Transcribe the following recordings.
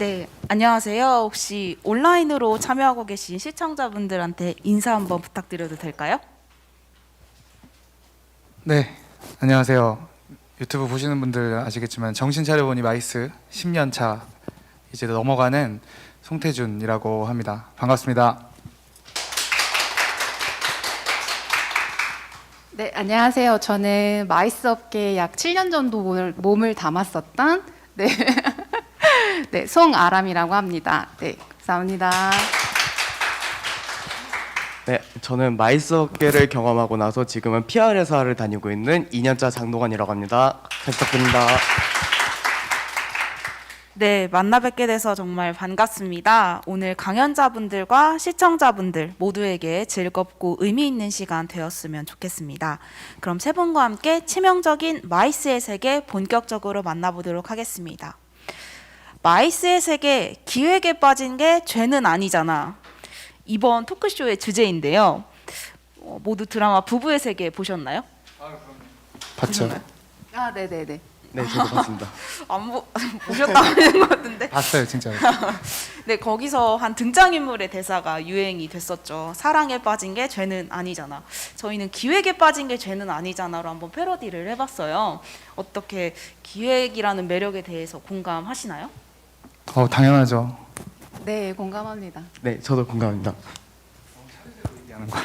네, 안녕하세요. 혹시 온라인으로 참여하고 계신 시청자분들한테 인사 한번 부탁드려도 될까요? 네, 안녕하세요. 유튜브 보시는 분들 아시겠지만 정신 차려보니 마이스 10년 차 이제 넘어가는 송태준이라고 합니다. 반갑습니다. 네, 안녕하세요. 저는 마이스 업계에 약 7년 정도 몸을 담았었던 네, 네, 송아람이라고 합니다. 네, 감사합니다. 네, 저는 마이스 업계를 경험하고 나서 지금은 PR 회사를 다니고 있는 2년차 장동환이라고 합니다. 잘 부탁드립니다. 네, 만나 뵙게 돼서 정말 반갑습니다. 오늘 강연자분들과 시청자분들 모두에게 즐겁고 의미 있는 시간 되었으면 좋겠습니다. 그럼 세 분과 함께 치명적인 마이스의 세계 본격적으로 만나보도록 하겠습니다. 마이스의 세계, 기획에 빠진 게 죄는 아니잖아. 이번 토크쇼의 주제인데요. 모두 드라마 부부의 세계 보셨나요? 봤죠? 아, 네, 네, 네. 네, 저도 봤습니다. 보셨다고 하는 것 같은데. 봤어요, 진짜. 네, 거기서 한 등장인물의 대사가 유행이 됐었죠. 사랑에 빠진 게 죄는 아니잖아. 저희는 기획에 빠진 게 죄는 아니잖아로 한번 패러디를 해봤어요. 어떻게 기획이라는 매력에 대해서 공감하시나요? 당연하죠. 네, 공감합니다. 네, 저도 공감합니다. 얘기하는 거.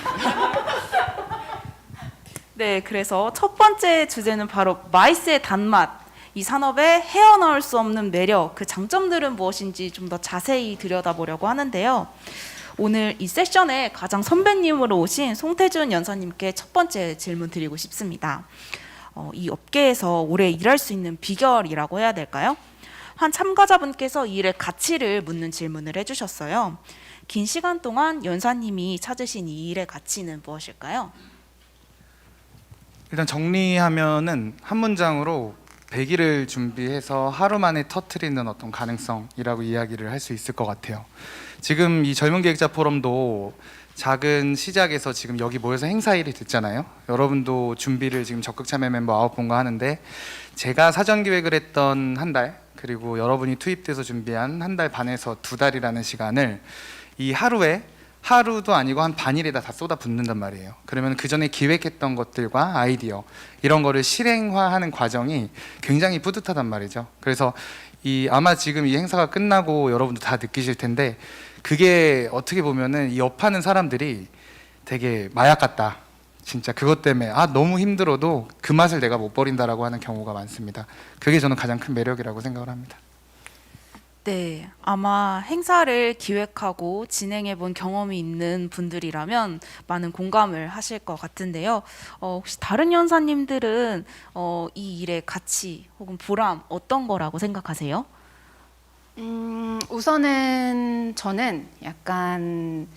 네, 그래서 첫 번째 주제는 바로 마이스의 단맛. 이 산업에 헤어나올 수 없는 매력, 그 장점들은 무엇인지 좀 더 자세히 들여다보려고 하는데요. 오늘 이 세션에 가장 선배님으로 오신 송태준 연사님께 첫 번째 질문 드리고 싶습니다. 이 업계에서 오래 일할 수 있는 비결이라고 해야 될까요? 한 참가자분께서 이 일의 가치를 묻는 질문을 해주셨어요. 긴 시간 동안 연사님이 찾으신 이 일의 가치는 무엇일까요? 일단 정리하면은 한 문장으로 100일을 준비해서 하루 만에 터트리는 어떤 가능성이라고 이야기를 할 수 있을 것 같아요. 지금 이 젊은 기획자 포럼도 작은 시작에서 지금 여기 모여서 행사일이 됐잖아요. 여러분도 준비를 지금 적극 참여 멤버 9분과 하는데, 제가 사전 기획을 했던 한 달, 그리고 여러분이 투입돼서 준비한 한 달 반에서 2달이라는 시간을 이 하루도 아니고 한 반일에다 다 쏟아붓는단 말이에요. 그러면 그 전에 기획했던 것들과 아이디어 이런 거를 실행화하는 과정이 굉장히 뿌듯하단 말이죠. 그래서 아마 지금 이 행사가 끝나고 여러분도 다 느끼실 텐데, 그게 어떻게 보면은 이 업하는 사람들이 되게 마약 같다. 진짜 그것 때문에 너무 힘들어도 그 맛을 내가 못 버린다라고 하는 경우가 많습니다. 그게 저는 가장 큰 매력이라고 생각을 합니다. 네, 아마 행사를 기획하고 진행해 본 경험이 있는 분들이라면 많은 공감을 하실 것 같은데요. 혹시 다른 연사님들은 이 일의 가치 혹은 보람 어떤 거라고 생각하세요? 우선은 저는 약간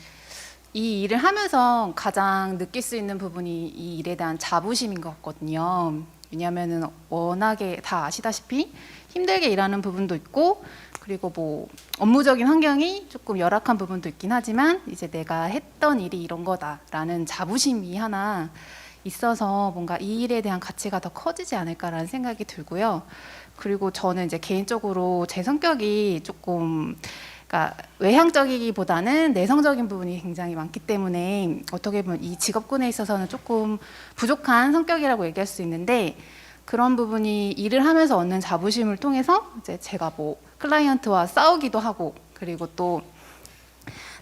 이 일을 하면서 가장 느낄 수 있는 부분이 이 일에 대한 자부심인 것 같거든요. 왜냐하면은 워낙에 다 아시다시피 힘들게 일하는 부분도 있고, 그리고 뭐 업무적인 환경이 조금 열악한 부분도 있긴 하지만 이제 내가 했던 일이 이런 거다라는 자부심이 하나 있어서 뭔가 이 일에 대한 가치가 더 커지지 않을까라는 생각이 들고요. 그리고 저는 이제 개인적으로 제 성격이 조금 그러니까 외향적이기보다는 내성적인 부분이 굉장히 많기 때문에 어떻게 보면 이 직업군에 있어서는 조금 부족한 성격이라고 얘기할 수 있는데, 그런 부분이 일을 하면서 얻는 자부심을 통해서 이제 제가 뭐 클라이언트와 싸우기도 하고, 그리고 또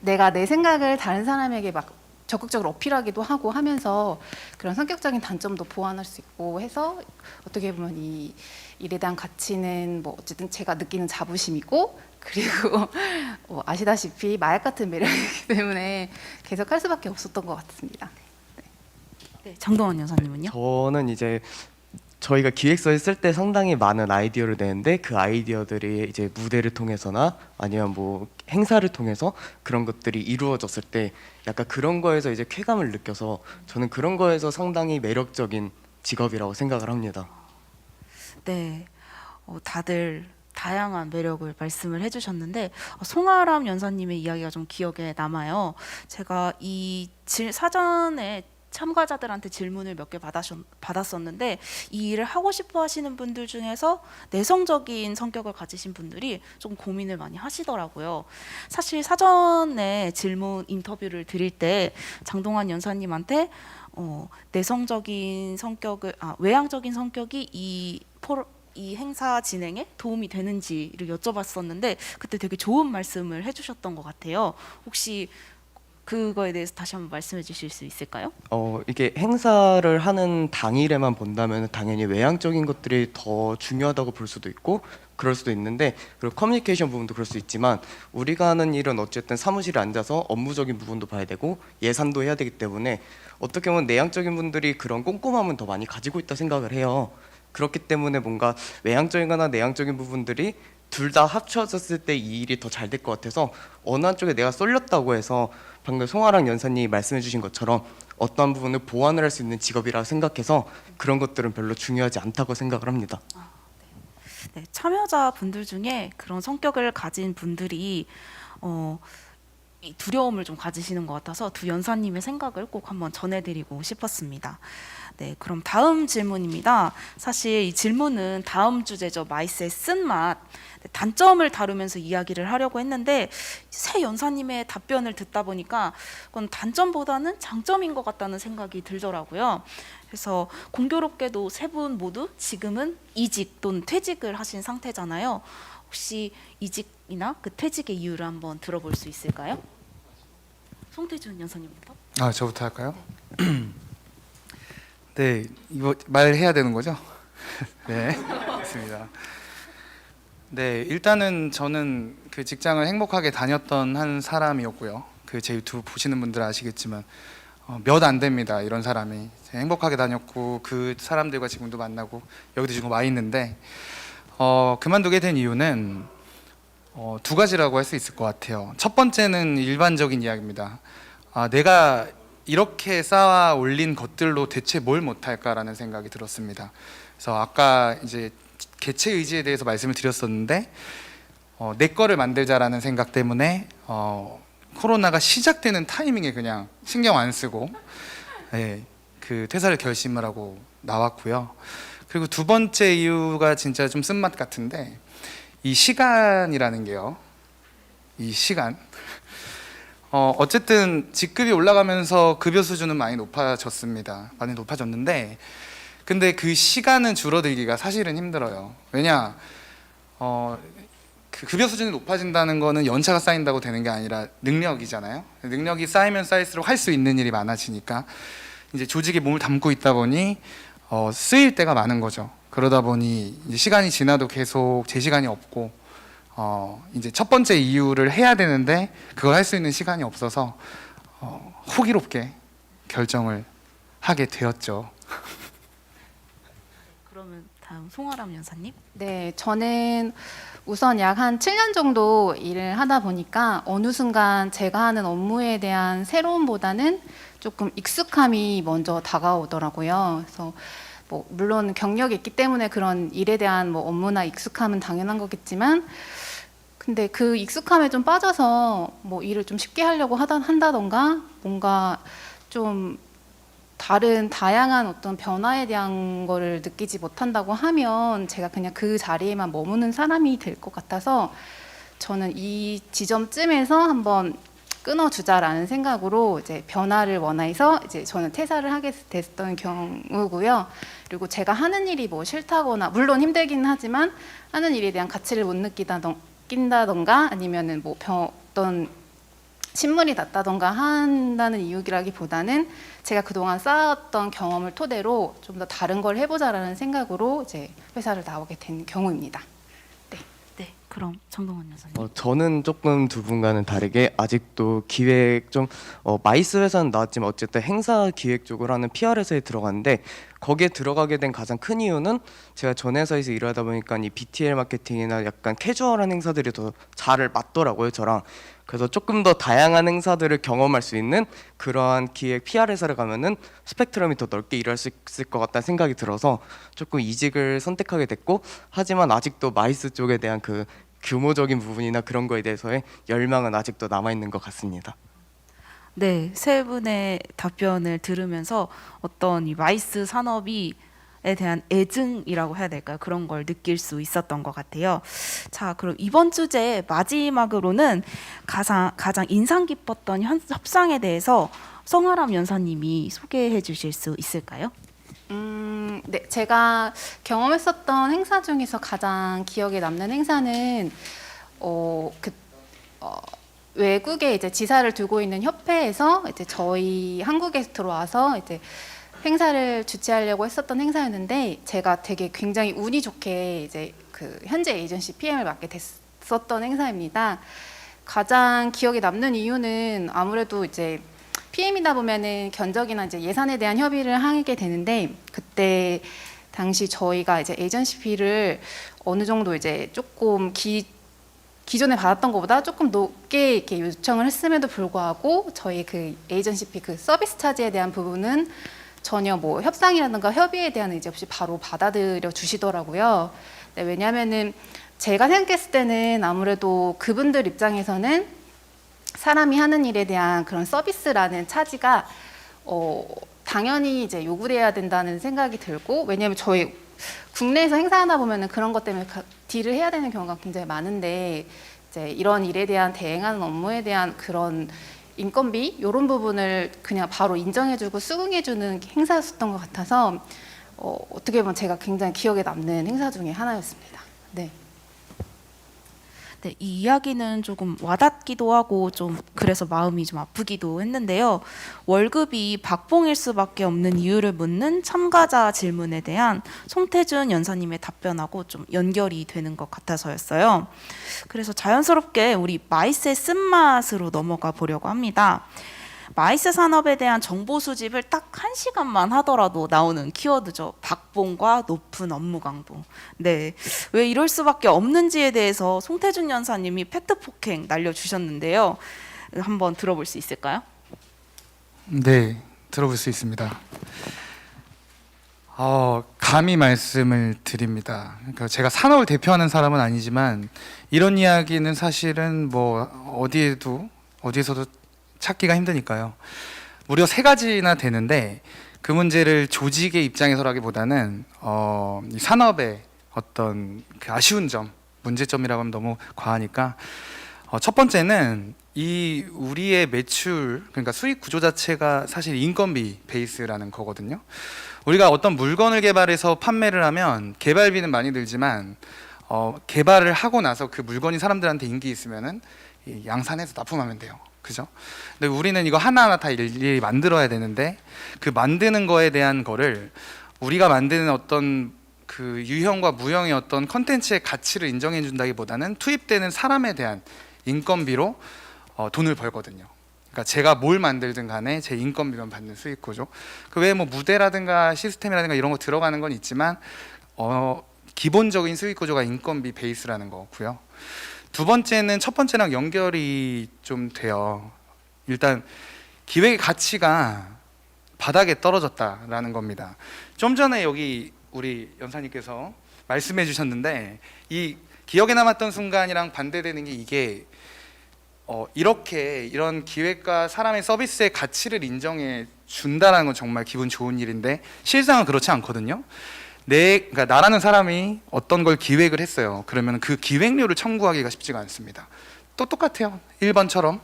내가 내 생각을 다른 사람에게 막 적극적으로 어필하기도 하고 하면서 그런 성격적인 단점도 보완할 수 있고 해서, 어떻게 보면 이 일에 대한 가치는 뭐 어쨌든 제가 느끼는 자부심이고, 그리고 아시다시피 마약 같은 매력이기 때문에 계속 할 수밖에 없었던 것 같습니다. 네, 장동원 연사님은요? 저는 이제 저희가 기획서 했을 때 상당히 많은 아이디어를 내는데, 그 아이디어들이 이제 무대를 통해서나 아니면 뭐 행사를 통해서 그런 것들이 이루어졌을 때 약간 그런 거에서 이제 쾌감을 느껴서, 저는 그런 거에서 상당히 매력적인 직업이라고 생각을 합니다. 네, 다들 다양한 매력을 말씀을 해주셨는데, 송아람 연사님의 이야기가 좀 기억에 남아요. 제가 사전에 참가자들한테 질문을 몇 개 받았었는데 이 일을 하고 싶어 하시는 분들 중에서 내성적인 성격을 가지신 분들이 좀 고민을 많이 하시더라고요. 사실 사전에 질문 인터뷰를 드릴 때 장동환 연사님한테 내성적인 성격을 외향적인 성격이 이 행사 진행에 도움이 되는지를 여쭤봤었는데 그때 되게 좋은 말씀을 해주셨던 것 같아요. 혹시 그거에 대해서 다시 한번 말씀해 주실 수 있을까요? 이게 행사를 하는 당일에만 본다면 당연히 외향적인 것들이 더 중요하다고 볼 수도 있고 그럴 수도 있는데, 그리고 커뮤니케이션 부분도 그럴 수 있지만 우리가 하는 일은 어쨌든 사무실에 앉아서 업무적인 부분도 봐야 되고 예산도 해야 되기 때문에 어떻게 보면 내향적인 분들이 그런 꼼꼼함은 더 많이 가지고 있다 생각을 해요. 그렇기 때문에 뭔가 외향적이거나 내향적인 부분들이 둘 다 합쳐졌을 때 이 일이 더 잘 될 것 같아서 어느 한쪽에 내가 쏠렸다고 해서 방금 송아랑 연사님이 말씀해 주신 것처럼 어떠한 부분을 보완을 할 수 있는 직업이라고 생각해서 그런 것들은 별로 중요하지 않다고 생각을 합니다. 네, 참여자분들 중에 그런 성격을 가진 분들이 이 두려움을 좀 가지시는 것 같아서 두 연사님의 생각을 꼭 한번 전해드리고 싶었습니다. 네, 그럼 다음 질문입니다. 사실 이 질문은 다음 주제죠. 마이스의 쓴맛. 단점을 다루면서 이야기를 하려고 했는데 새 연사님의 답변을 듣다 보니까 그건 단점보다는 장점인 것 같다는 생각이 들더라고요. 그래서 공교롭게도 세 분 모두 지금은 이직 또는 퇴직을 하신 상태잖아요. 혹시 이직이나 그 퇴직의 이유를 한번 들어볼 수 있을까요? 송태준 연사님부터. 저부터 할까요? 네, 이거 말해야 되는 거죠? 네, 맞습니다. 네, 일단은 저는 그 직장을 행복하게 다녔던 한 사람이었고요. 그 제 유튜브 보시는 분들은 아시겠지만 몇 안 됩니다. 이런 사람이 행복하게 다녔고 그 사람들과 지금도 만나고 여기도 지금 와 있는데 그만두게 된 이유는 두 가지라고 할 수 있을 것 같아요. 첫 번째는 일반적인 이야기입니다. 내가 이렇게 쌓아 올린 것들로 대체 뭘 못할까라는 생각이 들었습니다. 그래서 아까 이제 개체 의지에 대해서 말씀을 드렸었는데 내 거를 만들자라는 생각 때문에 코로나가 시작되는 타이밍에 그냥 신경 안 쓰고 그 퇴사를 결심을 하고 나왔고요. 그리고 두 번째 이유가 진짜 좀 쓴맛 같은데 이 시간이라는 게요. 이 시간. 어쨌든 직급이 올라가면서 급여 수준은 많이 높아졌습니다. 많이 높아졌는데 근데 그 시간은 줄어들기가 사실은 힘들어요. 왜냐? 그 급여 수준이 높아진다는 거는 연차가 쌓인다고 되는 게 아니라 능력이잖아요. 능력이 쌓이면 쌓일수록 할 수 있는 일이 많아지니까 이제 조직에 몸을 담고 있다 보니 쓰일 때가 많은 거죠. 그러다 보니 이제 시간이 지나도 계속 제 시간이 없고 이제 첫 번째 이유를 해야 되는데 그걸 할 수 있는 시간이 없어서 호기롭게 결정을 하게 되었죠. 그러면 다음 송아람 연사님. 네, 저는 우선 약 한 7년 정도 일을 하다 보니까 어느 순간 제가 하는 업무에 대한 새로움보다는 조금 익숙함이 먼저 다가오더라고요. 그래서 뭐 물론 경력이 있기 때문에 그런 일에 대한 뭐 업무나 익숙함은 당연한 거겠지만, 근데 그 익숙함에 좀 빠져서 뭐 일을 좀 쉽게 하려고 한다던가 뭔가 좀 다양한 어떤 변화에 대한 거를 느끼지 못한다고 하면 제가 그냥 그 자리에만 머무는 사람이 될 것 같아서 저는 이 지점쯤에서 한번 끊어주자라는 생각으로 이제 변화를 원해서 이제 저는 퇴사를 하게 됐던 경우고요. 그리고 제가 하는 일이 뭐 싫다거나 물론 힘들긴 하지만 하는 일에 대한 가치를 못 느낀다던가 아니면은 뭐 어떤 신물이 났다던가 한다는 이유라기보다는 제가 그동안 쌓았던 경험을 토대로 좀 더 다른 걸 해보자라는 생각으로 이제 회사를 나오게 된 경우입니다. 네, 그럼 장동원 연사님. 저는 조금 두 분과는 다르게 아직도 기획 좀 마이스 회사는 나왔지만 어쨌든 행사 기획 쪽을 하는 PR 회사에 들어갔는데 거기에 들어가게 된 가장 큰 이유는 제가 전 회사에서 일하다 보니까 이 BTL 마케팅이나 약간 캐주얼한 행사들이 더 잘 맞더라고요, 저랑. 그래서 조금 더 다양한 행사들을 경험할 수 있는 그러한 기획 PR 회사를 가면은 스펙트럼이 더 넓게 일할 수 있을 것 같다는 생각이 들어서 조금 이직을 선택하게 됐고, 하지만 아직도 마이스 쪽에 대한 그 규모적인 부분이나 그런 거에 대해서의 열망은 아직도 남아 있는 것 같습니다. 네, 세 분의 답변을 들으면서 어떤 이 마이스 산업이 에 대한 애증이라고 해야 될까요? 그런 걸 느낄 수 있었던 것 같아요. 자, 그럼 이번 주제 마지막으로는 가장 인상 깊었던 협상에 대해서 성아람 연사님이 소개해 주실 수 있을까요? 네, 제가 경험했었던 행사 중에서 가장 기억에 남는 행사는 외국에 이제 지사를 두고 있는 협회에서 이제 저희 한국에 들어와서 이제 행사를 주최하려고 했었던 행사였는데 제가 되게 굉장히 운이 좋게 이제 그 현재 에이전시 PM을 맡게 됐었던 행사입니다. 가장 기억에 남는 이유는 아무래도 이제 PM이다 보면은 견적이나 이제 예산에 대한 협의를 하게 되는데 그때 당시 저희가 이제 에이전시 피를 어느 정도 이제 조금 기존에 받았던 것보다 조금 높게 이렇게 요청을 했음에도 불구하고 저희 그 에이전시 피 그 서비스 차지에 대한 부분은 전혀 뭐 협상이라든가 협의에 대한 의지 없이 바로 받아들여 주시더라고요. 네, 왜냐하면은 제가 생각했을 때는 아무래도 그분들 입장에서는 사람이 하는 일에 대한 그런 서비스라는 차지가 당연히 이제 요구를 해야 된다는 생각이 들고 왜냐하면 저희 국내에서 행사하다 보면은 그런 것 때문에 딜을 해야 되는 경우가 굉장히 많은데 이제 이런 일에 대한 대행하는 업무에 대한 그런 인건비 이런 부분을 그냥 바로 인정해주고 수긍해주는 행사였었던 것 같아서 어떻게 보면 제가 굉장히 기억에 남는 행사 중에 하나였습니다. 네. 네, 이 이야기는 조금 와닿기도 하고 좀 그래서 마음이 좀 아프기도 했는데요. 월급이 박봉일 수밖에 없는 이유를 묻는 참가자 질문에 대한 송태준 연사님의 답변하고 좀 연결이 되는 것 같아서였어요. 그래서 자연스럽게 우리 마이스의 쓴맛으로 넘어가 보려고 합니다. 마이스 산업에 대한 정보 수집을 딱 1시간만 하더라도 나오는 키워드죠. 박봉과 높은 업무 강도. 네, 왜 이럴 수밖에 없는지에 대해서 송태준 연사님이 팩트 폭행 날려주셨는데요. 한번 들어볼 수 있을까요? 네, 들어볼 수 있습니다. 감히 말씀을 드립니다. 그러니까 제가 산업을 대표하는 사람은 아니지만 이런 이야기는 사실은 뭐 어디에서도 찾기가 힘드니까요. 무려 3가지나 되는데 그 문제를 조직의 입장에서라기보다는 이 산업의 어떤 그 아쉬운 점, 문제점이라고 하면 너무 과하니까 첫 번째는 이 우리의 매출, 그러니까 수익 구조 자체가 사실 인건비 베이스라는 거거든요. 우리가 어떤 물건을 개발해서 판매를 하면 개발비는 많이 들지만 개발을 하고 나서 그 물건이 사람들한테 인기 있으면은 양산해서 납품하면 돼요. 그죠? 근데 우리는 이거 하나하나 다 일일이 만들어야 되는데 그 만드는 거에 대한 거를 우리가 만드는 어떤 그 유형과 무형의 어떤 컨텐츠의 가치를 인정해 준다기보다는 투입되는 사람에 대한 인건비로 돈을 벌거든요. 그러니까 제가 뭘 만들든 간에 제 인건비만 받는 수익 구조. 그 외에 뭐 무대라든가 시스템이라든가 이런 거 들어가는 건 있지만 기본적인 수익 구조가 인건비 베이스라는 거고요. 두 번째는 첫 번째랑 연결이 좀 돼요. 일단 기획의 가치가 바닥에 떨어졌다라는 겁니다. 좀 전에 여기 우리 연사님께서 말씀해 주셨는데 이 기억에 남았던 순간이랑 반대되는 게 이게 이런 기획과 사람의 서비스의 가치를 인정해 준다는 건 정말 기분 좋은 일인데 실상은 그렇지 않거든요. 그러니까 나라는 사람이 어떤 걸 기획을 했어요. 그러면 그 기획료를 청구하기가 쉽지가 않습니다. 또 똑같아요. 1번처럼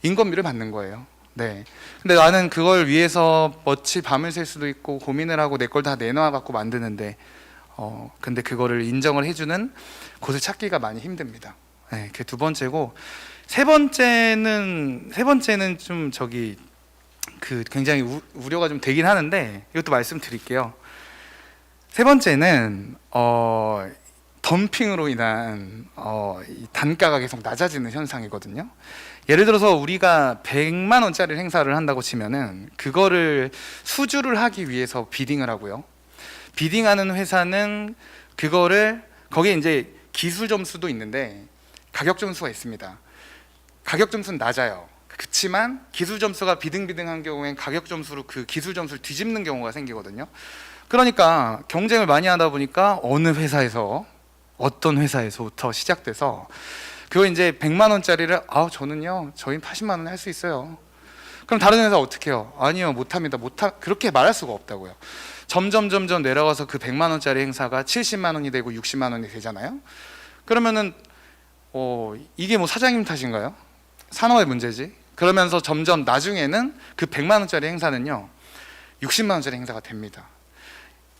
인건비를 받는 거예요. 네. 근데 나는 그걸 위해서 며칠 밤을 샐 수도 있고 고민을 하고 내 걸 다 내놔 갖고 만드는데 근데 그거를 인정을 해주는 곳을 찾기가 많이 힘듭니다. 네, 그게 두 번째고 세 번째는 좀 그 굉장히 우려가 좀 되긴 하는데 이것도 말씀드릴게요. 세 번째는 덤핑으로 인한 이 단가가 계속 낮아지는 현상이거든요. 예를 들어서 우리가 100만 원짜리 행사를 한다고 치면은 그거를 수주를 하기 위해서 비딩을 하고요. 비딩하는 회사는 거기에 이제 기술 점수도 있는데 가격 점수가 있습니다. 가격 점수는 낮아요. 그렇지만 기술 점수가 비등비등한 경우엔 가격 점수로 그 기술 점수를 뒤집는 경우가 생기거든요. 그러니까 경쟁을 많이 하다 보니까 어떤 회사에서부터 시작돼서 그거 이제 100만 원짜리를 저는요 저희는 80만 원에 할 수 있어요. 그럼 다른 회사 어떻게 해요? 아니요, 못합니다. 그렇게 말할 수가 없다고요. 점점 내려가서 그 100만 원짜리 행사가 70만 원이 되고 60만 원이 되잖아요. 그러면은 이게 뭐 사장님 탓인가요? 산업의 문제지. 그러면서 점점 나중에는 그 100만 원짜리 행사는요 60만 원짜리 행사가 됩니다.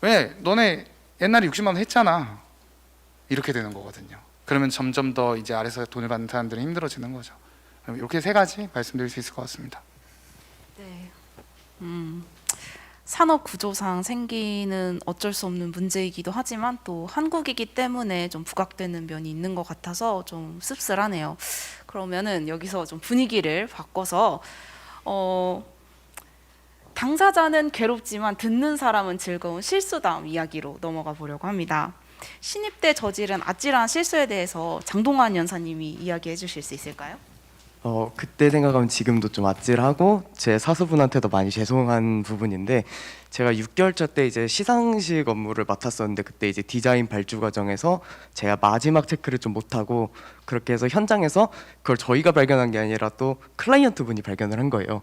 왜? 너네 옛날에 60만 원 했잖아. 이렇게 되는 거거든요. 그러면 점점 더 이제 아래서 돈을 받는 사람들은 힘들어지는 거죠. 이렇게 세 가지 말씀드릴 수 있을 것 같습니다. 네. 산업 구조상 생기는 어쩔 수 없는 문제이기도 하지만 또 한국이기 때문에 좀 부각되는 면이 있는 것 같아서 좀 씁쓸하네요. 그러면은 여기서 좀 분위기를 바꿔서 당사자는 괴롭지만 듣는 사람은 즐거운 실수담 이야기로 넘어가 보려고 합니다. 신입 때 저지른 아찔한 실수에 대해서 장동환 연사님이 이야기해 주실 수 있을까요? 그때 생각하면 지금도 좀 아찔하고 제 사수분한테도 많이 죄송한 부분인데, 제가 6개월차 때 이제 시상식 업무를 맡았었는데 그때 이제 디자인 발주 과정에서 제가 마지막 체크를 좀 못하고 그렇게 해서 현장에서 그걸 저희가 발견한 게 아니라 또 클라이언트 분이 발견을 한 거예요.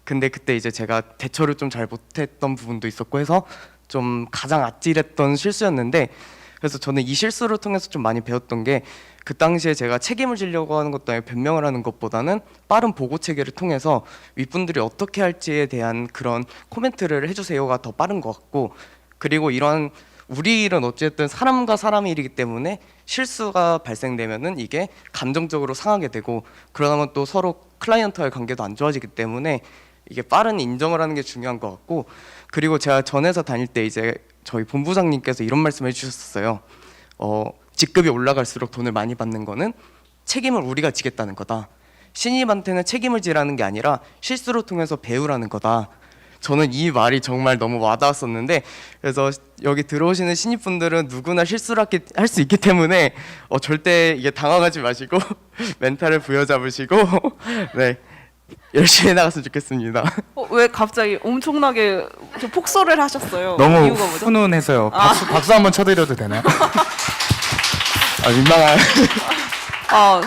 근데 그때 이제 제가 대처를 좀 잘 못했던 부분도 있었고 해서 좀 가장 아찔했던 실수였는데, 그래서 저는 이 실수를 통해서 좀 많이 배웠던 게, 그 당시에 제가 책임을 지려고 하는 것도 아니고 변명을 하는 것보다는 빠른 보고 체계를 통해서 윗분들이 어떻게 할지에 대한 그런 코멘트를 해주세요가 더 빠른 것 같고, 그리고 이런 우리 일은 어쨌든 사람과 사람의 일이기 때문에 실수가 발생되면은 이게 감정적으로 상하게 되고, 그러다면 또 서로 클라이언트와의 관계도 안 좋아지기 때문에 이게 빠른 인정을 하는 게 중요한 것 같고, 그리고 제가 전 회사 다닐 때 이제 저희 본부장님께서 이런 말씀을 해주셨어요. 직급이 올라갈수록 돈을 많이 받는 거는 책임을 우리가 지겠다는 거다. 신입한테는 책임을 지라는 게 아니라 실수를 통해서 배우라는 거다. 저는 이 말이 정말 너무 와닿았었는데, 그래서 여기 들어오시는 신입분들은 누구나 실수를 할 수 있기 때문에 절대 이게 당황하지 마시고 멘탈을 부여잡으시고 네, 열심히 나갔으면 좋겠습니다. 왜 갑자기 엄청나게 좀 폭소를 하셨어요? 너무 이유가 뭐죠? 훈훈해서요. 박수 한번 쳐드려도 되나요? 민망한.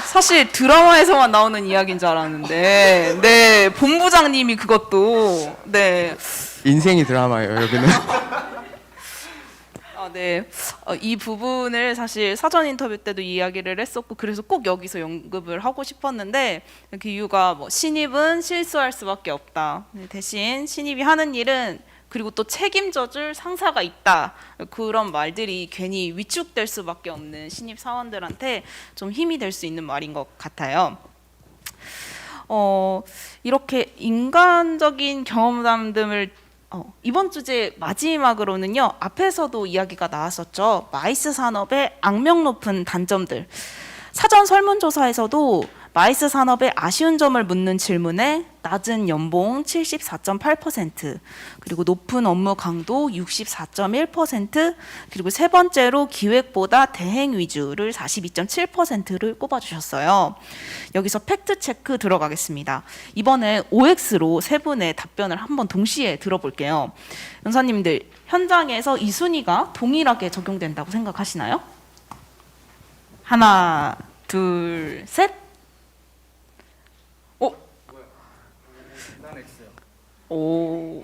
사실 드라마에서만 나오는 이야기인 줄 알았는데, 네, 본부장님이 그것도, 네. 인생이 드라마예요, 여기는. 네. 이 부분을 사실 사전 인터뷰 때도 이야기를 했었고, 그래서 꼭 여기서 언급을 하고 싶었는데, 그 이유가 뭐 신입은 실수할 수밖에 없다. 대신 신입이 하는 일은, 그리고 또 책임져줄 상사가 있다. 그런 말들이 괜히 위축될 수밖에 없는 신입 사원들한테 좀 힘이 될 수 있는 말인 것 같아요. 이렇게 인간적인 경험담들을 이번 주제 마지막으로는요, 앞에서도 이야기가 나왔었죠. 마이스 산업의 악명 높은 단점들. 사전 설문조사에서도 마이스 산업의 아쉬운 점을 묻는 질문에 낮은 연봉 74.8%, 그리고 높은 업무 강도 64.1%, 그리고 세 번째로 기획보다 대행 위주를 42.7%를 꼽아주셨어요. 여기서 팩트 체크 들어가겠습니다. 이번에 OX로 세 분의 답변을 한번 동시에 들어볼게요. 연사님들, 현장에서 이 순위가 동일하게 적용된다고 생각하시나요? 하나, 둘, 셋. 오.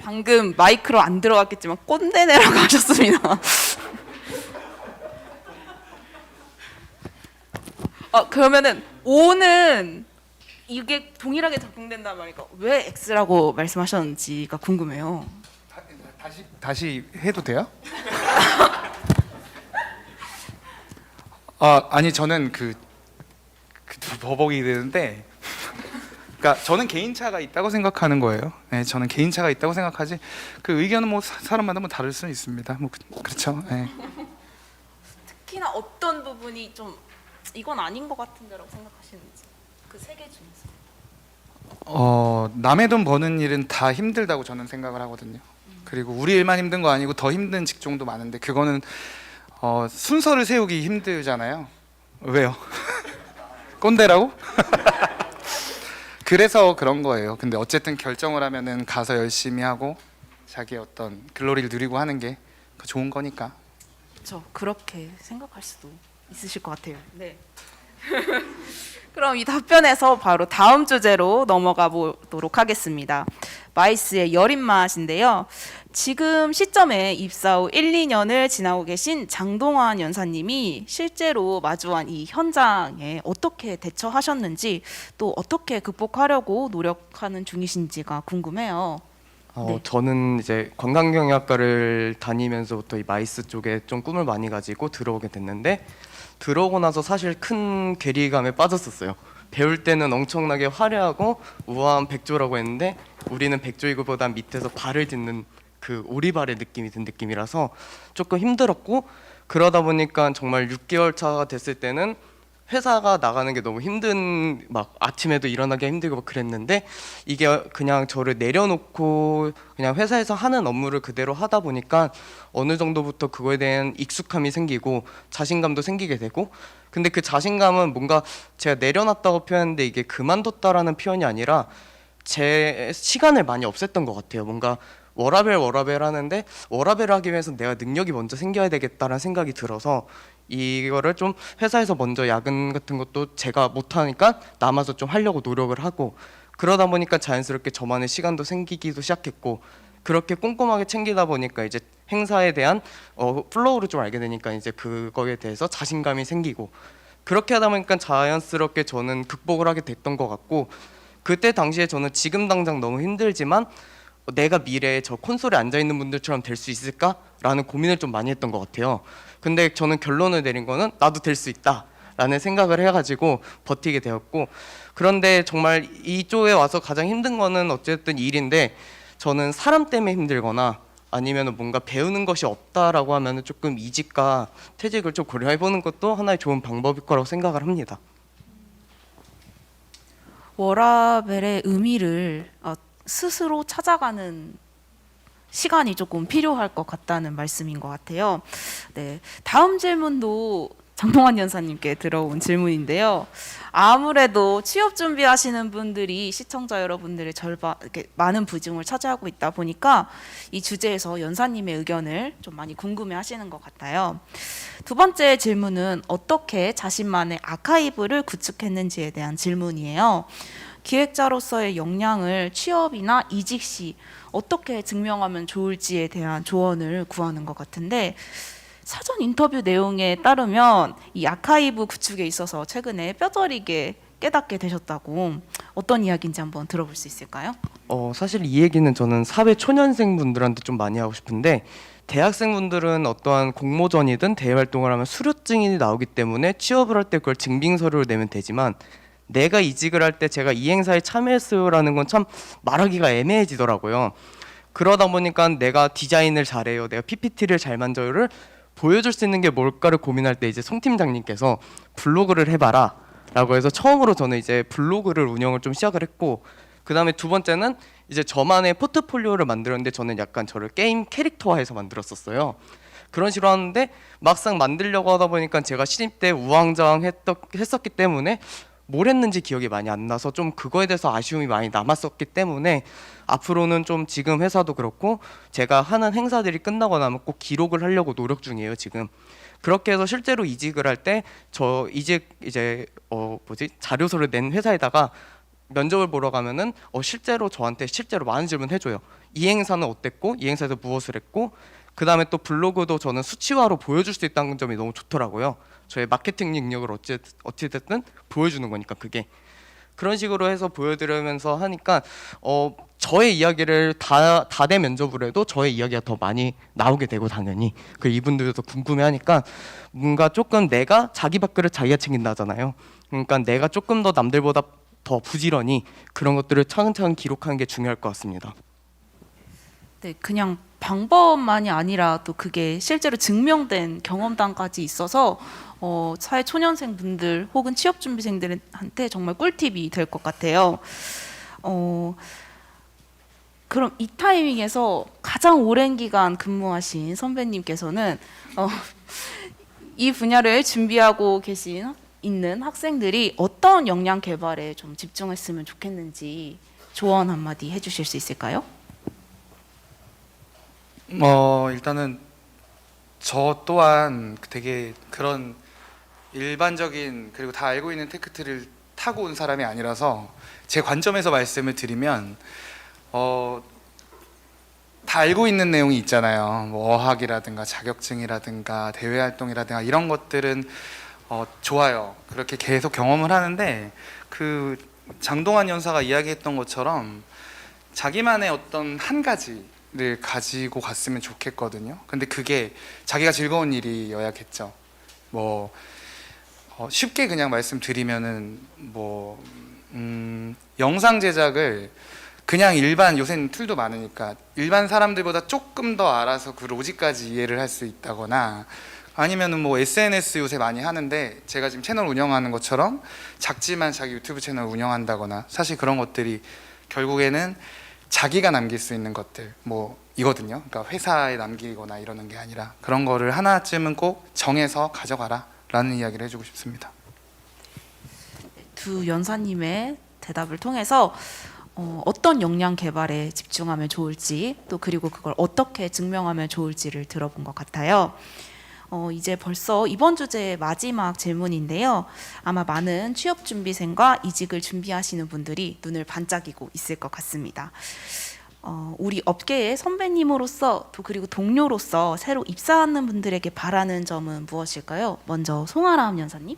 방금 마이크로 안 들어갔겠지만 꼰대네라고 하셨습니다. 그러면은 O는 이게 동일하게 적용된단 말이니까 왜 X라고 말씀하셨는지가 궁금해요. 다시 해도 돼요? 아니 저는 그 버벅이 되는데, 그러니까 저는 개인차가 있다고 생각하는 거예요. 네, 저는 개인차가 있다고 생각하지. 그 의견은 뭐 사람마다 뭐 다를 수는 있습니다. 뭐 그렇죠. 네. 특히나 어떤 부분이 좀 이건 아닌 것 같은데라고 생각하시는지, 그 세 개 중에서. 남의 돈 버는 일은 다 힘들다고 저는 생각을 하거든요. 그리고 우리 일만 힘든 거 아니고 더 힘든 직종도 많은데 그거는 순서를 세우기 힘들잖아요. 왜요? 꼰대라고? 그래서 그런 거예요. 근데 어쨌든 결정을 하면은 가서 열심히 하고 자기의 어떤 글로리를 누리고 하는 게 좋은 거니까. 그렇죠. 그렇게 생각할 수도 있으실 것 같아요. 네. 그럼 이 답변에서 바로 다음 주제로 넘어가 보도록 하겠습니다. 마이스의 여린 맛인데요. 지금 시점에 입사 후 1, 2년을 지나고 계신 장동환 연사님이 실제로 마주한 이 현장에 어떻게 대처하셨는지 또 어떻게 극복하려고 노력하는 중이신지가 궁금해요. 네. 저는 이제 관광경영학과를 다니면서부터 이 마이스 쪽에 좀 꿈을 많이 가지고 들어오게 됐는데 들어오고 나서 사실 큰 괴리감에 빠졌었어요. 배울 때는 엄청나게 화려하고 우아한 백조라고 했는데 우리는 백조이고보단 밑에서 발을 딛는 그 오리발의 느낌이 든 느낌이라서 조금 힘들었고 그러다 보니까 정말 6개월 차가 됐을 때는 회사가 나가는 게 너무 힘든 막 아침에도 일어나기 힘들고 막 그랬는데 이게 그냥 저를 내려놓고 그냥 회사에서 하는 업무를 그대로 하다 보니까 어느 정도부터 그거에 대한 익숙함이 생기고 자신감도 생기게 되고 근데 그 자신감은 뭔가 제가 내려놨다고 표현했는데 이게 그만뒀다라는 표현이 아니라 제 시간을 많이 없앴던 것 같아요. 뭔가 워라벨 하는데 워라벨을 하기 위해서 내가 능력이 먼저 생겨야 되겠다라는 생각이 들어서 이거를 좀 회사에서 먼저 야근 같은 것도 제가 못하니까 남아서 좀 하려고 노력을 하고 그러다 보니까 자연스럽게 저만의 시간도 생기기도 시작했고 그렇게 꼼꼼하게 챙기다 보니까 이제 행사에 대한 플로우를 좀 알게 되니까 이제 그거에 대해서 자신감이 생기고 그렇게 하다 보니까 자연스럽게 저는 극복을 하게 됐던 것 같고 그때 당시에 저는 지금 당장 너무 힘들지만 내가 미래에 저 콘솔에 앉아있는 분들처럼 될 수 있을까라는 고민을 좀 많이 했던 것 같아요. 근데 저는 결론을 내린 거는 나도 될 수 있다 라는 생각을 해가지고 버티게 되었고 그런데 정말 이쪽에 와서 가장 힘든 거는 어쨌든 일인데 저는 사람 때문에 힘들거나 아니면 뭔가 배우는 것이 없다라고 하면 조금 이직과 퇴직을 좀 고려해보는 것도 하나의 좋은 방법일 거라고 생각을 합니다. 워라벨의 의미를 스스로 찾아가는 시간이 조금 필요할 것 같다는 말씀인 것 같아요. 네, 다음 질문도 장동환 연사님께 들어온 질문인데요. 아무래도 취업 준비하시는 분들이 시청자 여러분들의 이렇게 많은 비중을 차지하고 있다 보니까 이 주제에서 연사님의 의견을 좀 많이 궁금해하시는 것 같아요. 두 번째 질문은 어떻게 자신만의 아카이브를 구축했는지에 대한 질문이에요. 기획자로서의 역량을 취업이나 이직 시 어떻게 증명하면 좋을지에 대한 조언을 구하는 것 같은데 사전 인터뷰 내용에 따르면 이 아카이브 구축에 있어서 최근에 뼈저리게 깨닫게 되셨다고 어떤 이야기인지 한번 들어볼 수 있을까요? 사실 이 얘기는 저는 사회 초년생 분들한테 좀 많이 하고 싶은데 대학생분들은 어떠한 공모전이든 대외 활동을 하면 수료증이 나오기 때문에 취업을 할 때 그걸 증빙서류를 내면 되지만 내가 이직을 할 때 제가 이 행사에 참여했어요라는 건 참 말하기가 애매해지더라고요. 그러다 보니까 내가 디자인을 잘해요, 내가 PPT를 잘 만져요를 보여줄 수 있는 게 뭘까를 고민할 때 이제 송 팀장님께서 블로그를 해봐라 라고 해서 처음으로 저는 이제 블로그를 운영을 좀 시작을 했고 그 다음에 두 번째는 이제 저만의 포트폴리오를 만들었는데 저는 약간 저를 게임 캐릭터화해서 만들었었어요. 그런 식으로 하는데 막상 만들려고 하다 보니까 제가 신입 때 우왕좌왕했었기 때문에 뭘 했는지 기억이 많이 안 나서 좀 그거에 대해서 아쉬움이 많이 남았었기 때문에 앞으로는 좀 지금 회사도 그렇고 제가 하는 행사들이 끝나고 나면 꼭 기록을 하려고 노력 중이에요 지금. 그렇게 해서 실제로 이직을 할 때 저 이직 이제 자료서를 낸 회사에다가 면접을 보러 가면은 실제로 저한테 실제로 많은 질문 해줘요. 이 행사는 어땠고 이 행사에서 무엇을 했고 그 다음에 또 블로그도 저는 수치화로 보여줄 수 있다는 점이 너무 좋더라고요. 저의 마케팅 능력을 어찌됐든 보여주는 거니까 그게 그런 식으로 해서 보여드리면서 하니까 저의 이야기를 다대 면접을 해도 저의 이야기가 더 많이 나오게 되고 당연히 그 이분들도 궁금해하니까 뭔가 조금 내가 자기 밥그릇 자기가 챙긴다잖아요. 그러니까 내가 조금 더 남들보다 더 부지런히 그런 것들을 차근차근 기록하는 게 중요할 것 같습니다. 네, 그냥 방법만이 아니라 또 그게 실제로 증명된 경험담까지 있어서 사회 초년생 분들 혹은 취업 준비생들한테 정말 꿀팁이 될 것 같아요. 그럼 이 타이밍에서 가장 오랜 기간 근무하신 선배님께서는 이 분야를 준비하고 있는 학생들이 어떤 역량 개발에 좀 집중했으면 좋겠는지 조언 한마디 해주실 수 있을까요? 일단은 저 또한 되게 그런 일반적인 그리고 다 알고 있는 테크트를 타고 온 사람이 아니라서 제 관점에서 말씀을 드리면 다 알고 있는 내용이 있잖아요. 뭐 어학이라든가 자격증이라든가 대외 활동이라든가 이런 것들은 좋아요. 그렇게 계속 경험을 하는데 그 장동환 연사가 이야기했던 것처럼 자기만의 어떤 한 가지를 가지고 갔으면 좋겠거든요. 근데 그게 자기가 즐거운 일이어야겠죠. 뭐 쉽게 그냥 말씀드리면은 영상 제작을 그냥 일반 요새는 툴도 많으니까 일반 사람들보다 조금 더 알아서 그 로직까지 이해를 할 수 있다거나 아니면은 뭐 SNS 요새 많이 하는데 제가 지금 채널 운영하는 것처럼 작지만 자기 유튜브 채널 운영한다거나 사실 그런 것들이 결국에는 자기가 남길 수 있는 것들 뭐 이거든요. 그러니까 회사에 남기거나 이러는 게 아니라 그런 거를 하나쯤은 꼭 정해서 가져가라 라는 이야기를 해주고 싶습니다. 두 연사님의 대답을 통해서 어떤 역량 개발에 집중하면 좋을지 또 그리고 그걸 어떻게 증명하면 좋을지를 들어본 것 같아요. 이제 벌써 이번 주제의 마지막 질문인데요. 아마 많은 취업 준비생과 이직을 준비하시는 분들이 눈을 반짝이고 있을 것 같습니다. 우리 업계의 선배님으로서 또 그리고 동료로서 새로 입사하는 분들에게 바라는 점은 무엇일까요? 먼저 송아람 연사님.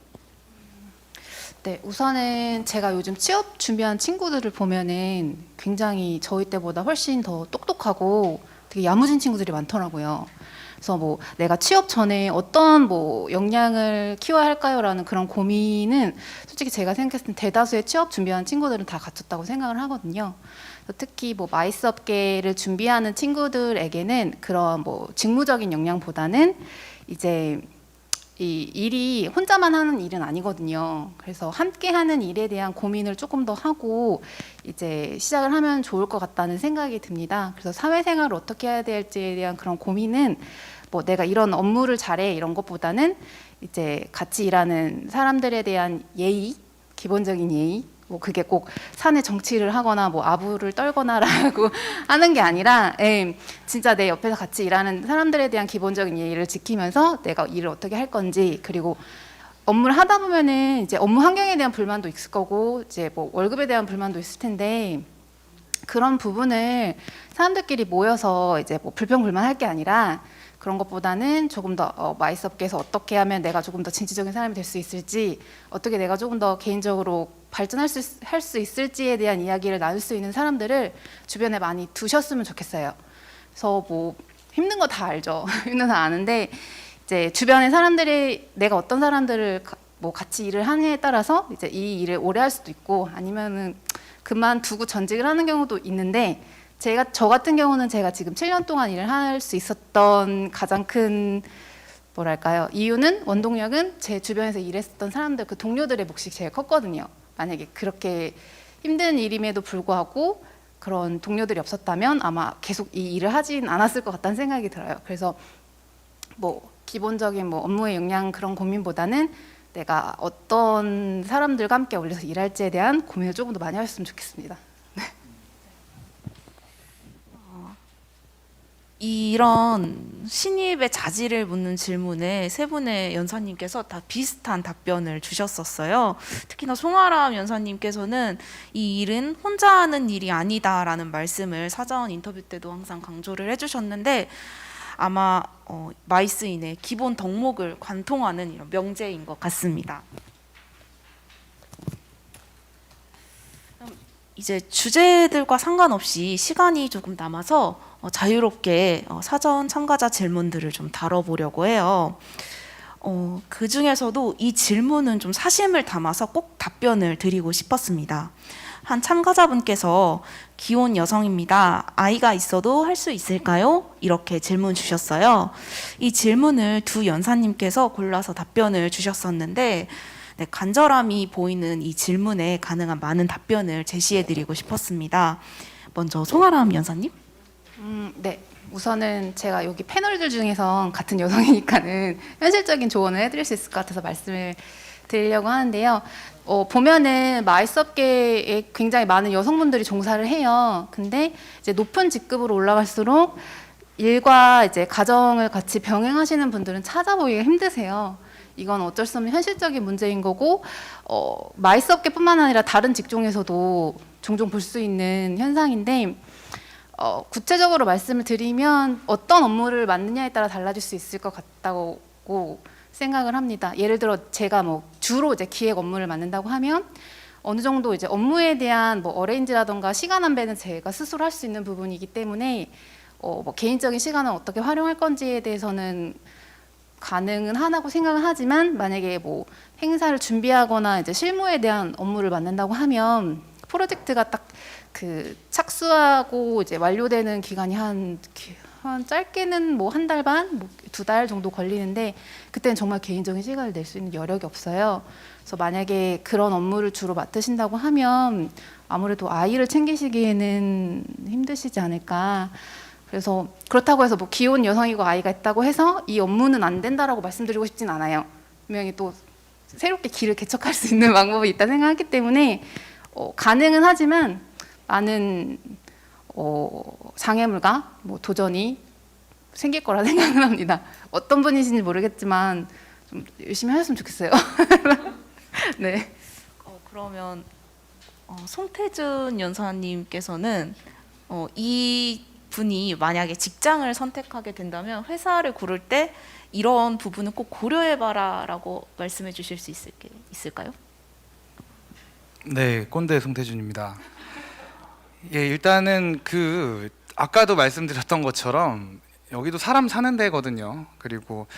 네, 우선은 제가 요즘 취업 준비한 친구들을 보면은 굉장히 저희 때보다 훨씬 더 똑똑하고 되게 야무진 친구들이 많더라고요. 그래서 뭐 내가 취업 전에 어떤 뭐 역량을 키워야 할까요라는 그런 고민은 솔직히 제가 생각했을 때 대다수의 취업 준비한 친구들은 다 갖췄다고 생각을 하거든요. 특히 뭐 마이스 업계를 준비하는 친구들에게는 그런 뭐 직무적인 역량보다는 이제 이 일이 혼자만 하는 일은 아니거든요. 그래서 함께 하는 일에 대한 고민을 조금 더 하고 이제 시작을 하면 좋을 것 같다는 생각이 듭니다. 그래서 사회생활을 어떻게 해야 될지에 대한 그런 고민은 뭐 내가 이런 업무를 잘해 이런 것보다는 이제 같이 일하는 사람들에 대한 예의, 기본적인 예의, 뭐 그게 꼭 사내 정치를 하거나 뭐 아부를 떨거나라고 하는 게 아니라 진짜 내 옆에서 같이 일하는 사람들에 대한 기본적인 예의를 지키면서 내가 일을 어떻게 할 건지 그리고 업무를 하다 보면은 이제 업무 환경에 대한 불만도 있을 거고 이제 뭐 월급에 대한 불만도 있을 텐데 그런 부분을 사람들끼리 모여서 이제 뭐 불평불만할 게 아니라 그런 것보다는 조금 더 마이스 업계에서 어떻게 하면 내가 조금 더 진취적인 사람이 될 수 있을지 어떻게 내가 조금 더 개인적으로 발전할 수 있을지에 대한 이야기를 나눌 수 있는 사람들을 주변에 많이 두셨으면 좋겠어요. 그래서 뭐 힘든 거 다 알죠. 힘든 거 아는데 이제 주변의 사람들이 내가 어떤 사람들을 뭐 같이 일을 하느냐에 따라서 이제 이 일을 오래 할 수도 있고 아니면은 그만두고 전직을 하는 경우도 있는데 저 같은 경우는 제가 지금 7년 동안 일을 할 수 있었던 가장 큰 뭐랄까요 이유는 원동력은 제 주변에서 일했었던 사람들 그 동료들의 몫이 제일 컸거든요. 만약에 그렇게 힘든 일임에도 불구하고 그런 동료들이 없었다면 아마 계속 이 일을 하진 않았을 것 같다는 생각이 들어요. 그래서 뭐 기본적인 뭐 업무의 역량 그런 고민보다는 내가 어떤 사람들과 함께 어울려서 일할지에 대한 고민을 조금 더 많이 하셨으면 좋겠습니다. 이런 신입의 자질을 묻는 질문에 세 분의 연사님께서 다 비슷한 답변을 주셨었어요. 특히나 송아람 연사님께서는 이 일은 혼자 하는 일이 아니다라는 말씀을 사전 인터뷰 때도 항상 강조를 해주셨는데 아마 마이스인의 기본 덕목을 관통하는 이런 명제인 것 같습니다. 이제 주제들과 상관없이 시간이 조금 남아서 자유롭게 사전 참가자 질문들을 좀 다뤄보려고 해요. 그 중에서도 이 질문은 좀 사심을 담아서 꼭 답변을 드리고 싶었습니다. 한 참가자분께서 기혼 여성입니다. 아이가 있어도 할 수 있을까요? 이렇게 질문 주셨어요. 이 질문을 두 연사님께서 골라서 답변을 주셨었는데 네, 간절함이 보이는 이 질문에 가능한 많은 답변을 제시해드리고 싶었습니다. 먼저 송아람 연사님. 네. 우선은 제가 여기 패널들 중에서 같은 여성이니까는 현실적인 조언을 해드릴 수 있을 것 같아서 말씀을 드리려고 하는데요. 보면은 마이스 업계에 굉장히 많은 여성분들이 종사를 해요. 근데 이제 높은 직급으로 올라갈수록 일과 이제 가정을 같이 병행하시는 분들은 찾아보기가 힘드세요. 이건 어쩔 수 없는 현실적인 문제인 거고 마이스 업계뿐만 아니라 다른 직종에서도 종종 볼 수 있는 현상인데 구체적으로 말씀을 드리면 어떤 업무를 맡느냐에 따라 달라질 수 있을 것 같다고 생각을 합니다. 예를 들어 제가 뭐 주로 이제 기획 업무를 맡는다고 하면 어느 정도 이제 업무에 대한 뭐 어레인지라던가 시간 안배는 제가 스스로 할 수 있는 부분이기 때문에 뭐 개인적인 시간을 어떻게 활용할 건지에 대해서는 가능은 하다고 생각은 하지만 만약에 뭐 행사를 준비하거나 이제 실무에 대한 업무를 맡는다고 하면 프로젝트가 딱 그 착수하고 이제 완료되는 기간이 한 짧게는 뭐 한 달 반, 뭐 2달 정도 걸리는데 그때는 정말 개인적인 시간을 낼 수 있는 여력이 없어요. 그래서 만약에 그런 업무를 주로 맡으신다고 하면 아무래도 아이를 챙기시기에는 힘드시지 않을까. 그래서 그렇다고 해서 뭐 기혼 여성이고 아이가 있다고 해서 이 업무는 안 된다라고 말씀드리고 싶진 않아요. 분명히 또 새롭게 길을 개척할 수 있는 방법이 있다 생각하기 때문에 가능은 하지만 많은 장애물과 뭐 도전이 생길 거라 생각을 합니다. 어떤 분이신지 모르겠지만 좀 열심히 하셨으면 좋겠어요. 네. 그러면 송태준 연사님께서는 이 분이 만약에 직장을 선택하게 된다면 회사를 고를 때 이런 부분은 꼭 고려해봐라라고 말씀해 주실 수 있을까요? 네, 꼰대 송태준입니다. 예, 일단은 아까도 말씀드렸던 것처럼 여기도 사람 사는 데거든요. 그리고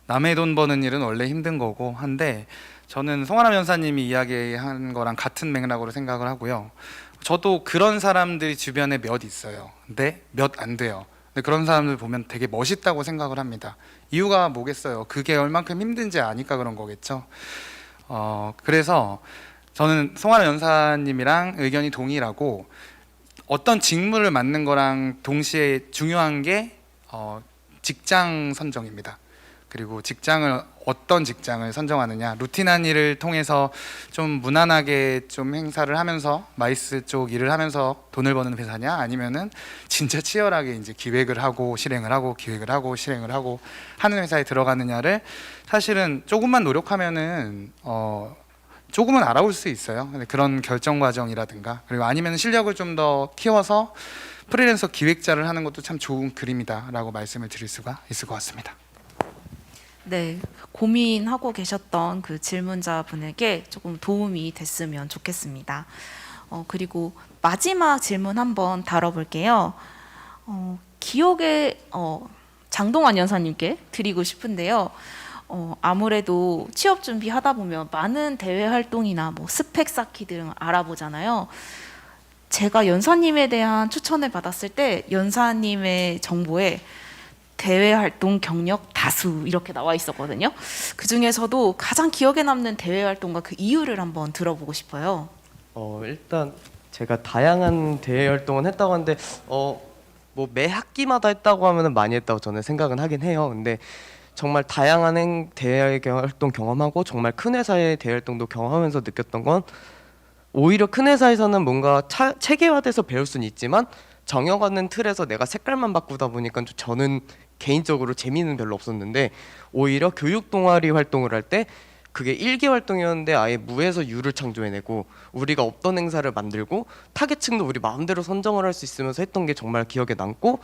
남의 돈 버는 일은 원래 힘든 거고 한데 저는 송하람 연사님이 이야기한 거랑 같은 맥락으로 생각을 하고요. 저도 그런 사람들이 주변에 몇 있어요. 근데 몇 안 돼요. 근데 그런 사람들 보면 되게 멋있다고 생각을 합니다. 이유가 뭐겠어요? 그게 얼만큼 힘든지 아니까 그런 거겠죠. 그래서 저는 송하람 연사님이랑 의견이 동일하고 어떤 직무를 맡는 거랑 동시에 중요한 게 직장 선정입니다. 그리고 어떤 직장을 선정하느냐, 루틴한 일을 통해서 좀 무난하게 좀 행사를 하면서 마이스 쪽 일을 하면서 돈을 버는 회사냐, 아니면은 진짜 치열하게 이제 기획을 하고 실행을 하고 기획을 하고 실행을 하고 하는 회사에 들어가느냐를 사실은 조금만 노력하면은 조금은 알아볼 수 있어요. 근데 그런 결정 과정이라든가 그리고 아니면 실력을 좀 더 키워서 프리랜서 기획자를 하는 것도 참 좋은 그림이다라고 말씀을 드릴 수가 있을 것 같습니다. 네, 고민하고 계셨던 그 질문자분에게 조금 도움이 됐으면 좋겠습니다. 그리고 마지막 질문 한번 다뤄볼게요. 기억에 장동환 연사님께 드리고 싶은데요. 아무래도 취업 준비하다 보면 많은 대외 활동이나 뭐 스펙 쌓기 등을 알아보잖아요. 제가 연사님에 대한 추천을 받았을 때 연사님의 정보에 대외 활동 경력 다수 이렇게 나와 있었거든요. 그 중에서도 가장 기억에 남는 대외 활동과 그 이유를 한번 들어보고 싶어요. 일단 제가 다양한 대외 활동은 했다고 하는데 뭐 매 학기마다 했다고 하면은 많이 했다고 저는 생각은 하긴 해요. 근데 정말 다양한 대외 활동 경험하고 정말 큰 회사의 대외 활동도 경험하면서 느꼈던 건 오히려 큰 회사에서는 뭔가 체계화돼서 배울 수는 있지만 정해가는 틀에서 내가 색깔만 바꾸다 보니까 저는 개인적으로 재미는 별로 없었는데 오히려 교육 동아리 활동을 할 때 그게 1기 활동이었는데 아예 무에서 유를 창조해내고 우리가 없던 행사를 만들고 타겟층도 우리 마음대로 선정을 할 수 있으면서 했던 게 정말 기억에 남고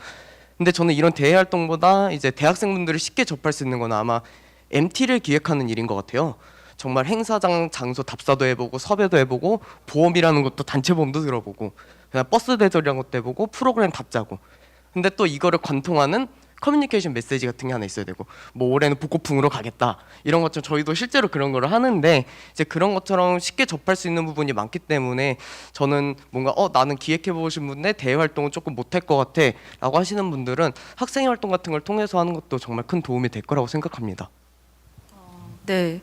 근데 저는 이런 대외 활동보다 이제 대학생분들이 쉽게 접할 수 있는 건 아마 MT를 기획하는 일인 것 같아요. 정말 행사장 장소 답사도 해보고 섭외도 해보고 보험이라는 것도 단체 보험도 들어보고 그냥 버스 대절이라는 것도 해보고 프로그램 답 짜고 근데 또 이거를 관통하는 커뮤니케이션 메시지 같은 게 하나 있어야 되고 뭐 올해는 북고풍으로 가겠다 이런 것처럼 저희도 실제로 그런 거를 하는데 이제 그런 것처럼 쉽게 접할 수 있는 부분이 많기 때문에 저는 뭔가 나는 기획해보고 싶은 분인데 대외 활동은 조금 못할 것 같아 라고 하시는 분들은 학생 활동 같은 걸 통해서 하는 것도 정말 큰 도움이 될 거라고 생각합니다. 네.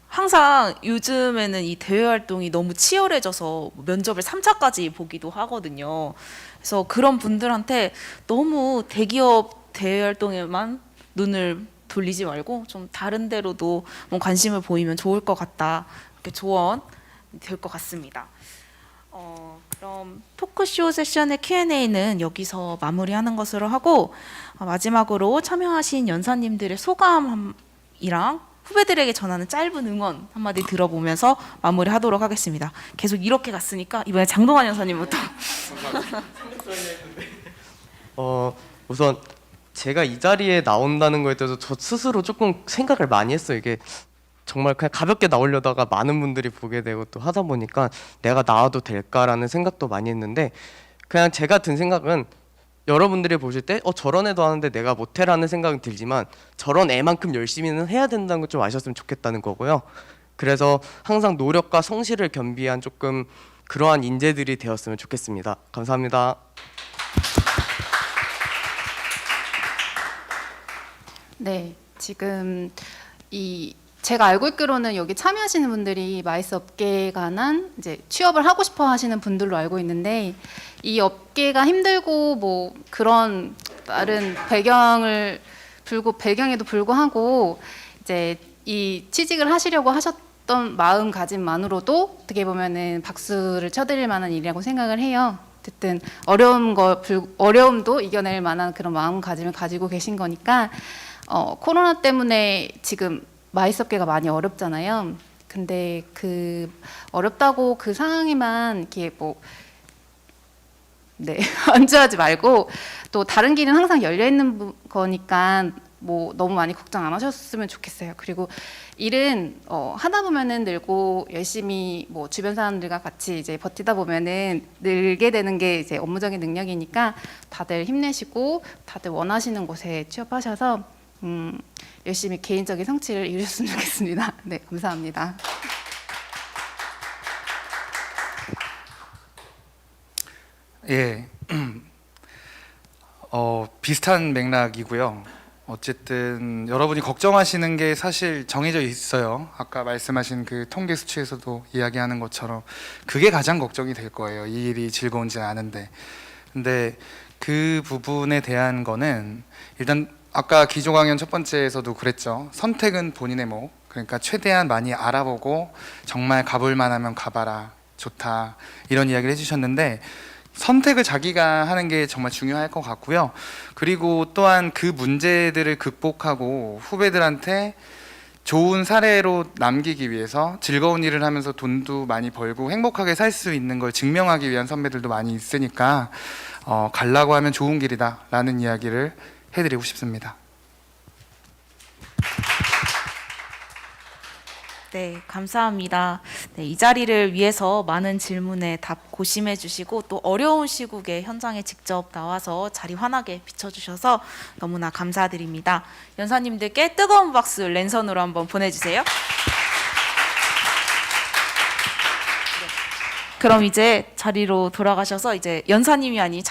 항상 요즘에는 이 대외 활동이 너무 치열해져서 면접을 3차까지 보기도 하거든요. 그래서 그런 분들한테 너무 대기업 대외 활동에만 눈을 돌리지 말고 좀 다른 데로도 뭐 관심을 보이면 좋을 것 같다. 이렇게 조언 될 것 같습니다. 그럼 토크쇼 세션의 Q&A는 여기서 마무리하는 것으로 하고 마지막으로 참여하신 연사님들의 소감이랑 후배들에게 전하는 짧은 응원 한마디 들어보면서 마무리하도록 하겠습니다. 계속 이렇게 갔으니까 이번에 장동환 연사님부터. 우선 제가 이 자리에 나온다는 거에 대해서 저 스스로 조금 생각을 많이 했어요. 이게 정말 그냥 가볍게 나오려다가 많은 분들이 보게 되고 또 하다 보니까 내가 나와도 될까라는 생각도 많이 했는데, 그냥 제가 든 생각은 여러분들이 보실 때 저런 애도 하는데 내가 못해라는 생각은 들지만 저런 애만큼 열심히는 해야 된다는 걸 좀 아셨으면 좋겠다는 거고요. 그래서 항상 노력과 성실을 겸비한 조금 그러한 인재들이 되었으면 좋겠습니다. 감사합니다. 네, 지금 제가 알고 있기로는 여기 참여하시는 분들이 마이스 업계에 관한 이제 취업을 하고 싶어 하시는 분들로 알고 있는데, 이 업계가 힘들고 뭐 그런 다른 배경에도 불구하고 이제 이 취직을 하시려고 하셨던 마음가짐만으로도 어떻게 보면은 박수를 쳐드릴 만한 일이라고 생각을 해요. 어쨌든 어려움도 이겨낼 만한 그런 마음가짐을 가지고 계신 거니까, 코로나 때문에 지금 마이스업계가 많이 어렵잖아요. 근데 그 어렵다고 그 상황에만 이렇게 안주하지 말고, 또 다른 길은 항상 열려 있는 거니까 뭐 너무 많이 걱정 안 하셨으면 좋겠어요. 그리고 일은 하다 보면은 늘고 열심히 뭐 주변 사람들과 같이 이제 버티다 보면은 늘게 되는 게 이제 업무적인 능력이니까 다들 힘내시고 다들 원하시는 곳에 취업하셔서 열심히 개인적인 성취를 이루셨으면 좋겠습니다. 네, 감사합니다. 예, 비슷한 맥락이고요. 어쨌든 여러분이 걱정하시는 게 사실 정해져 있어요. 아까 말씀하신 그 통계 수치에서도 이야기하는 것처럼 그게 가장 걱정이 될 거예요. 이 일이 즐거운지 아는데. 근데 그 부분에 대한 거는 일단 아까 기조강연 첫 번째에서도 그랬죠. 선택은 본인의 몫. 그러니까 최대한 많이 알아보고 정말 가볼 만하면 가봐라. 좋다. 이런 이야기를 해주셨는데, 선택을 자기가 하는 게 정말 중요할 것 같고요. 그리고 또한 그 문제들을 극복하고 후배들한테 좋은 사례로 남기기 위해서 즐거운 일을 하면서 돈도 많이 벌고 행복하게 살 수 있는 걸 증명하기 위한 선배들도 많이 있으니까 가려고 하면 좋은 길이다 라는 이야기를 해드리고 싶습니다. 네, 감사합니다. 네, 이 자리를 위해서 많은 질문에 답 고심해 주시고 또 어려운 시국에 현장에 직접 나와서 자리 환하게 비춰주셔서 너무나 감사드립니다. 연사님들께 뜨거운 박수 랜선으로 한번 보내주세요. 그럼 이제 자리로 돌아가셔서 이제 연사님이 아닌